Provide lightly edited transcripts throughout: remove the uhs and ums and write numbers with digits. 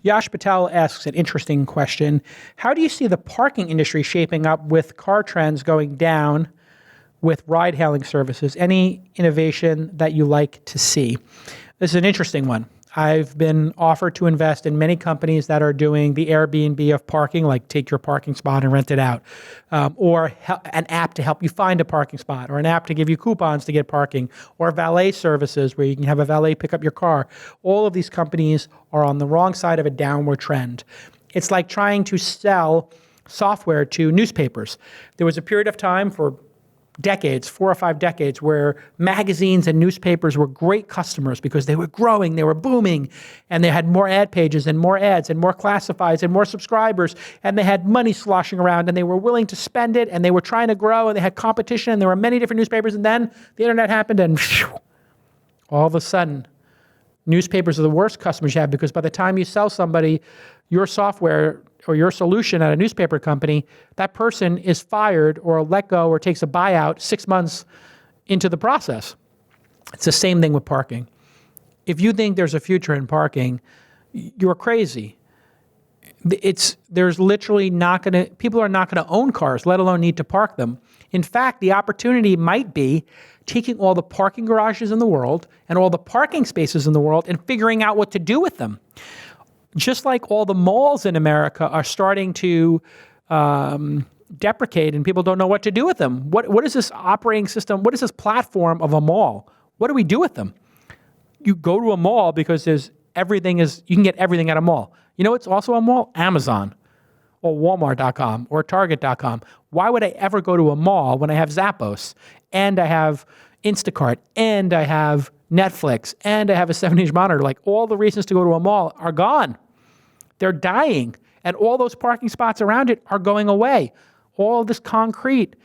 Yash Patel asks an interesting question. How do you see the parking industry shaping up with car trends going down with ride-hailing services? Any innovation that you like to see? This is an interesting one. I've been offered to invest in many companies that are doing the Airbnb of parking, like take your parking spot and rent it out, or an app to help you find a parking spot, or an app to give you coupons to get parking, or valet services where you can have a valet pick up your car. All of these companies are on the wrong side of a downward trend. It's like trying to sell software to newspapers. There was a period of time for decades, 4 or 5 decades, where magazines and newspapers were great customers because they were growing, they were booming, and they had more ad pages and more ads and more classifieds and more subscribers, and they had money sloshing around, and they were willing to spend it, and they were trying to grow, and they had competition, and there were many different newspapers, and then the internet happened, and all of a sudden, newspapers are the worst customers you have, because by the time you sell somebody your software or your solution at a newspaper company, that person is fired or let go or takes a buyout 6 months into the process. It's the same thing with parking. If you think there's a future in parking, you're crazy. There's literally people are not gonna own cars, let alone need to park them. In fact, the opportunity might be taking all the parking garages in the world and all the parking spaces in the world and figuring out what to do with them. Just like all the malls in America are starting to deprecate and people don't know what to do with them. What is this operating system? What is this platform of a mall? What do we do with them? You go to a mall because you can get everything at a mall. You know what's also a mall? Amazon or Walmart.com or Target.com. Why would I ever go to a mall when I have Zappos and I have Instacart and I have Netflix and I have a 7-inch monitor? Like, all the reasons to go to a mall are gone. They're dying, and all those parking spots around it are going away. All this concrete,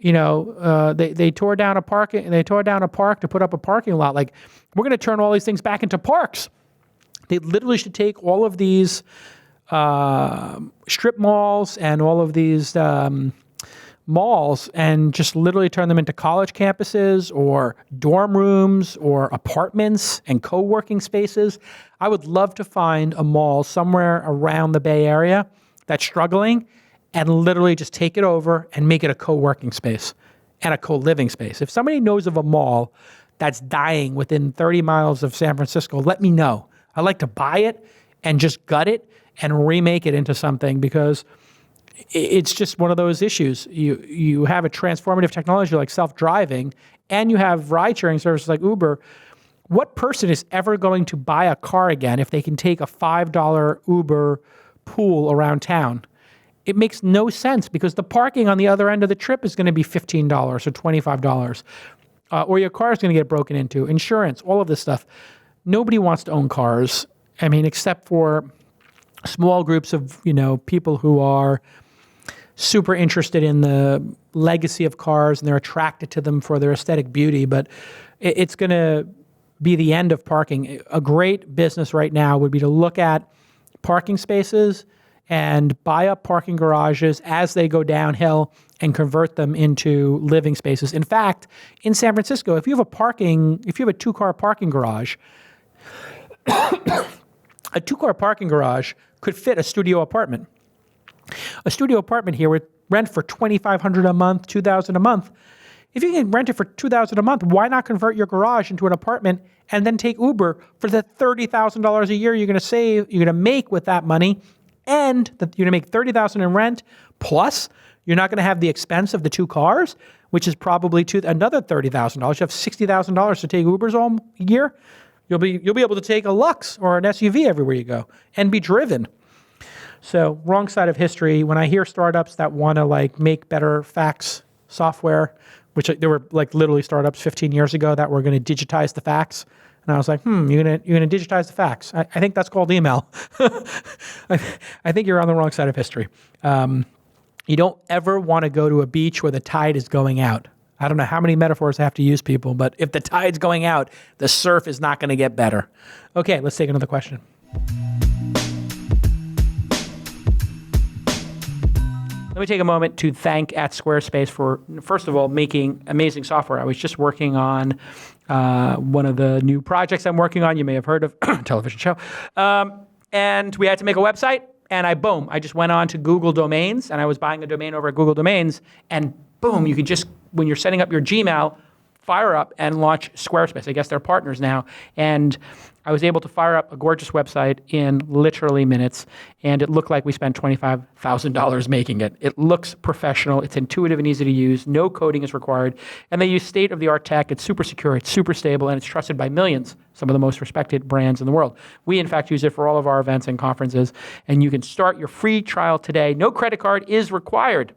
they tore down a park to put up a parking lot. Like, we're going to turn all these things back into parks. They literally should take all of these strip malls and all of these malls and just literally turn them into college campuses or dorm rooms or apartments and co-working spaces. I would love to find a mall somewhere around the Bay Area that's struggling and literally just take it over and make it a co-working space and a co-living space. If somebody knows of a mall that's dying within 30 miles of San Francisco, let me know. I'd like to buy it and just gut it and remake it into something, because it's just one of those issues. You have a transformative technology like self-driving, and you have ride-sharing services like Uber. What person is ever going to buy a car again if they can take a $5 Uber pool around town? It makes no sense, because the parking on the other end of the trip is going to be $15 or $25, or your car is going to get broken into, insurance, all of this stuff. Nobody wants to own cars. I mean, except for small groups of people who are super interested in the legacy of cars and they're attracted to them for their aesthetic beauty, but it's going to be the end of parking. A great business right now would be to look at parking spaces and buy up parking garages as they go downhill and convert them into living spaces. In fact, in San Francisco, if you have a 2-car parking garage, a 2-car parking garage could fit a studio apartment. A studio apartment here would rent for $2,500 a month, $2,000 a month. If you can rent it for $2,000 a month, why not convert your garage into an apartment and then take Uber for the $30,000 a year you're going to make with that money, and you're going to make $30,000 in rent, plus you're not going to have the expense of the 2 cars, which is probably another $30,000. You have $60,000 to take Ubers all year. You'll be able to take a Lux or an SUV everywhere you go and be driven. So, wrong side of history. When I hear startups that want to make better fax software, which there were literally startups 15 years ago that were going to digitize the fax, and I was like, you're gonna digitize the fax? I think that's called email. I think you're on the wrong side of history. You don't ever want to go to a beach where the tide is going out. I don't know how many metaphors I have to use, people, but if the tide's going out, the surf is not going to get better. Okay, let's take another question. Let me take a moment to thank Squarespace for, first of all, making amazing software. I was just working on one of the new projects I'm working on. You may have heard of television show. and we had to make a website. And I just went on to Google Domains, and I was buying a domain over at Google Domains, and boom, you could just, when you're setting up your Gmail, fire up and launch Squarespace. I guess they're partners now. And I was able to fire up a gorgeous website in literally minutes, and it looked like we spent $25,000 making it. It looks professional. It's intuitive and easy to use. No coding is required. And they use state-of-the-art tech. It's super secure. It's super stable, and it's trusted by millions, some of the most respected brands in the world. We, in fact, use it for all of our events and conferences, and you can start your free trial today. No credit card is required.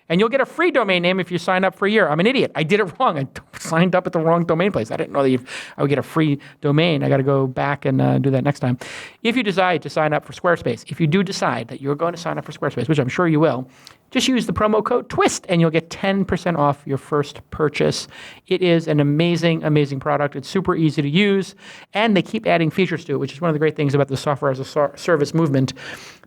And you'll get a free domain name if you sign up for a year. I'm an idiot. I did it wrong. I signed up at the wrong domain place. I didn't know that I would get a free domain. I got to go back and do that next time. If you decide to sign up for Squarespace, if you do decide that you're going to sign up for Squarespace, which I'm sure you will, just use the promo code TWIST and you'll get 10% off your first purchase. It is an amazing, amazing product. It's super easy to use, and they keep adding features to it, which is one of the great things about the software as a service movement.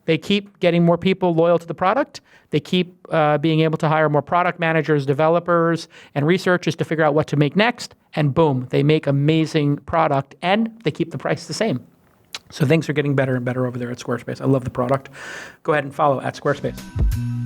They keep getting more people loyal to the product. They keep being able to hire more product managers, developers, and researchers to figure out what to make next. And boom, they make amazing product, and they keep the price the same. So things are getting better and better over there at Squarespace. I love the product. Go ahead and follow at Squarespace.